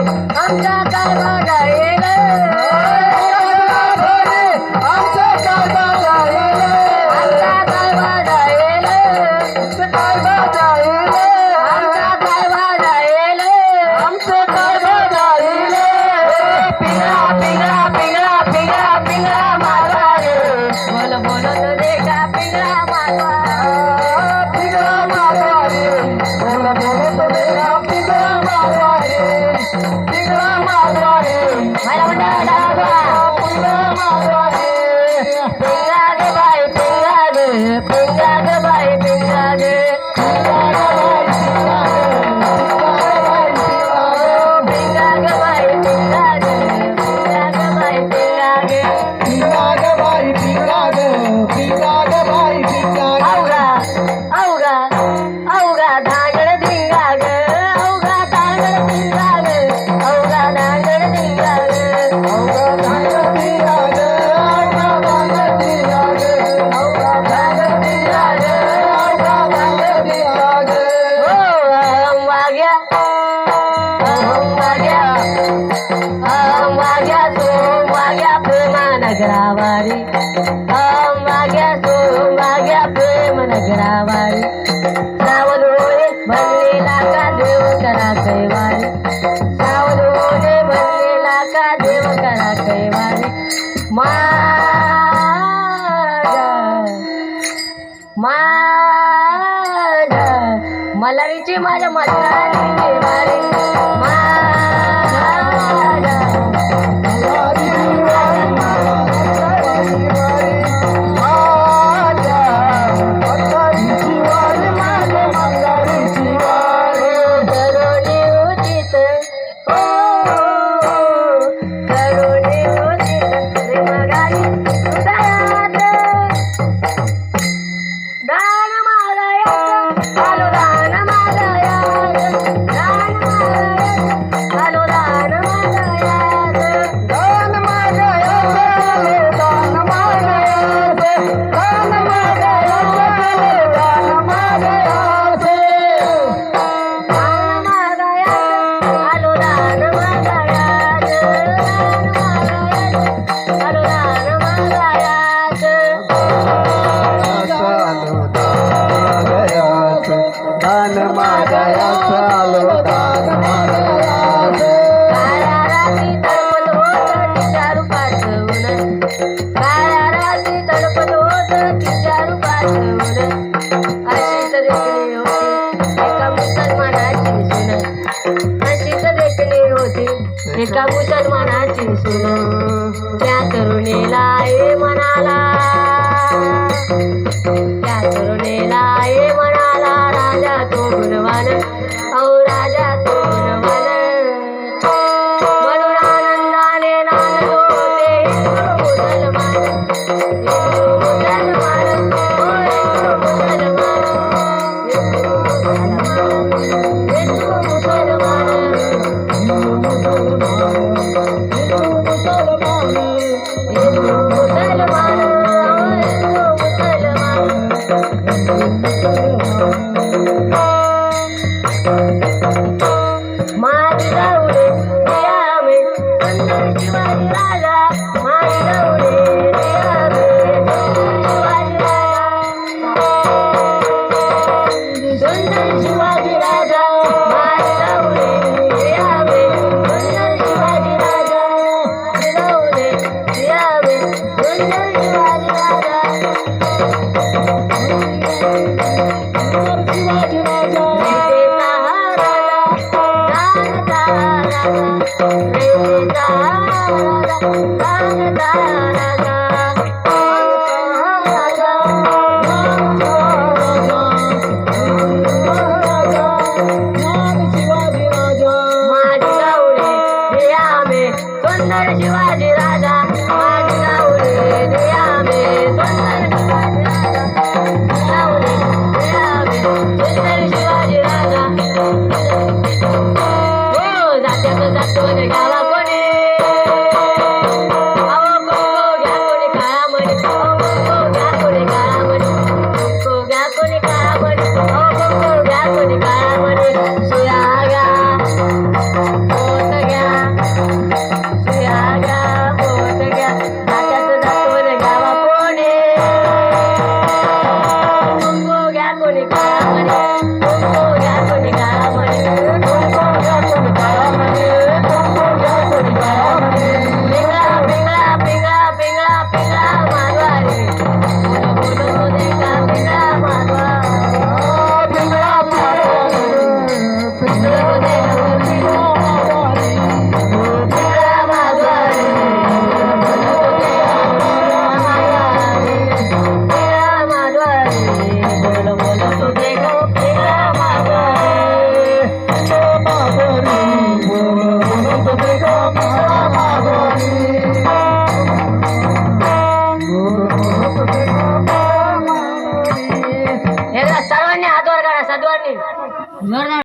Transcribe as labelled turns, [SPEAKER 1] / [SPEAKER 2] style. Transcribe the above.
[SPEAKER 1] आमचा काय बघा येईल आमचा काय बघा येईल आमचा काय बघा येईल काय बघा येईल आमचा काय बघा येईल आमचं काय बघा येईल पिंगळा पिंगळा पिंगळा पिंगळा पिंगळा मारवा रे बोल बोलत दे का पिंगळा मारवा पिंगळा मारवा रे बोल बोलत दे का पिंगळा मारवा रे पिंगळा मारवा रे मला म्हणा डावा पिंगळा मारवा रे पिंगळा ग बाई पिंगळा ग बाई पिंगळा ग नगरावारी माग्या सो माग्या प्रेम नगरावारी सावध होणे बनलेला का देव करा कैवारी सावध होणे बनलेला का देव करा कैवारी माझ्या मलारीची माझ्या मल्हारीची वारी एका मुसलमानाची सून त्या तरुणीला म्हणाला त्या तरुणीला म्हणाला राजा तो गुणवान औ राजा तो गुणवान म्हणून आनंदाने नांदतो ते मुसलमान मुसलमान शिवाजी राजा घ्या एकदा सर्वांनी हात वर करा सद्वांनी जोरदार